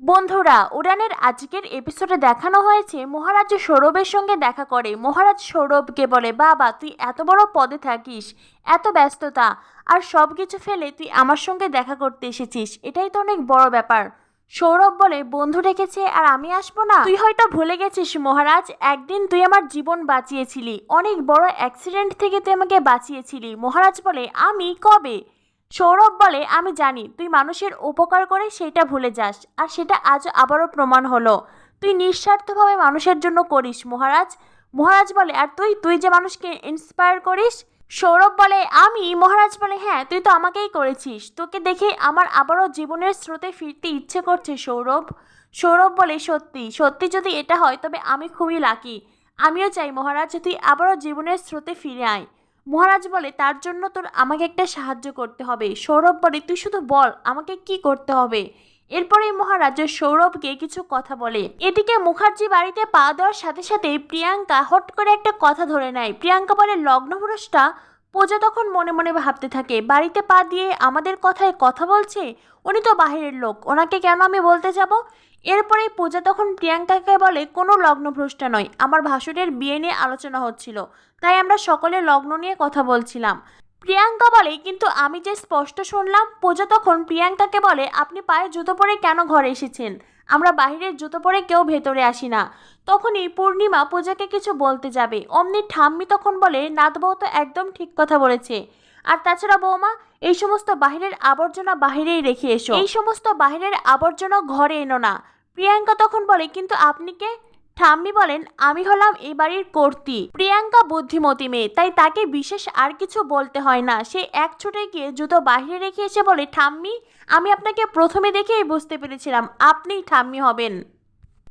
বন্ধুরা, উড়ানের আজকের এপিসোডে দেখানো হয়েছে মহারাজ সৌরভের সঙ্গে দেখা করে। মহারাজ সৌরভকে বলে, বাবা তুই এত বড় পদে থাকিস, এত ব্যস্ততা, আর সব কিছু ফেলে তুই আমার সঙ্গে দেখা করতে এসেছিস, এটাই তো অনেক বড় ব্যাপার। সৌরভ বলে, বন্ধু রেখেছে আর আমি আসবো না? তুই হয়তো ভুলে গেছিস মহারাজ, একদিন তুই আমার জীবন বাঁচিয়েছিলি, অনেক বড় অ্যাক্সিডেন্ট থেকে তুই আমাকে বাঁচিয়েছিলি। মহারাজ বলে, আমি কবে? সৌরভ বলে, আমি জানি তুই মানুষের উপকার করে সেটা ভুলে যাস, আর সেটা আজ আবারও প্রমাণ হলো। তুই নিঃস্বার্থভাবে মানুষের জন্য করিস মহারাজ। মহারাজ বলে, আর তুই তুই যে মানুষকে ইন্সপায়ার করিস? সৌরভ বলে, আমি? মহারাজ বলে, হ্যাঁ তুই তো আমাকেই করেছিস, তোকে দেখে আমার আবারও জীবনের স্রোতে ফিরতে ইচ্ছে করছে সৌরভ। সৌরভ বলে, সত্যি সত্যি যদি এটা হয় তবে আমি খুবই লাকি। আমিও চাই মহারাজ তুই আবারও জীবনের স্রোতে ফিরে আয়। মহারাজ বলে, তার জন্য তোর আমাকে একটা সাহায্য করতে হবে। সৌরভ বলে, তুই শুধু বল আমাকে কি করতে হবে। এরপরেই মহারাজ সৌরভকে কিছু কথা বলে। এদিকে মুখার্জি বাড়িতে পা দেওয়ার সাথে সাথে প্রিয়াঙ্কা হট করে একটা কথা ধরে নেয়। প্রিয়াঙ্কা বলে, লগ্নভ্রষ্টা। পূজা তখন মনে মনে ভাবতে থাকে, বাড়িতে পা দিয়ে আমাদের কথায় কথা বলছে, উনি তো বাহিরের লোক, ওনাকে কেন আমি বলতে যাব? এরপরেই পূজা তখন প্রিয়াঙ্কাকে বলে, কোনো লগ্নভ্রষ্টা নয়, আমার ভাসুরের বিয়ে নিয়ে আলোচনা হচ্ছিল, তাই আমরা সকলে লগ্ন নিয়ে কথা বলছিলাম। প্রিয়াঙ্কা বলে, কিন্তু আমি যে স্পষ্ট শুনলাম। পূজা তখন প্রিয়াঙ্কাকে বলে, আপনি পায়ে জুতো পরে কেন ঘরে এসেছেন? আমরা বাহিরের জুতো পরে কেউ ভেতরে আসি না। তখনই পূর্ণিমা পূজাকে কিছু বলতে যাবে, অমনি ঠাম্মি তখন বলে, নাতবউ তো একদম ঠিক কথা বলেছে। আর তাছাড়া বৌমা, এই সমস্ত বাহিরের আবর্জনা বাহিরেই রেখে এসো, এই সমস্ত বাহিরের আবর্জনা ঘরে এনো না। প্রিয়াঙ্কা তখন বলে, কিন্তু আপনি কে? ঠাম্মি বলেন, আমি হলাম এই বাড়ির কর্ত্রী। প্রিয়াঙ্কা বুদ্ধিমতী মেয়ে, তাই তাকে বিশেষ আর কিছু বলতে হয় না। সে এক ছুটে গিয়ে জুতো বাহিরে রেখে এসে বলে, ঠাম্মি, আমি আপনাকে প্রথমে দেখেই বুঝতে পেরেছিলাম আপনিই ঠাম্মি হবেন।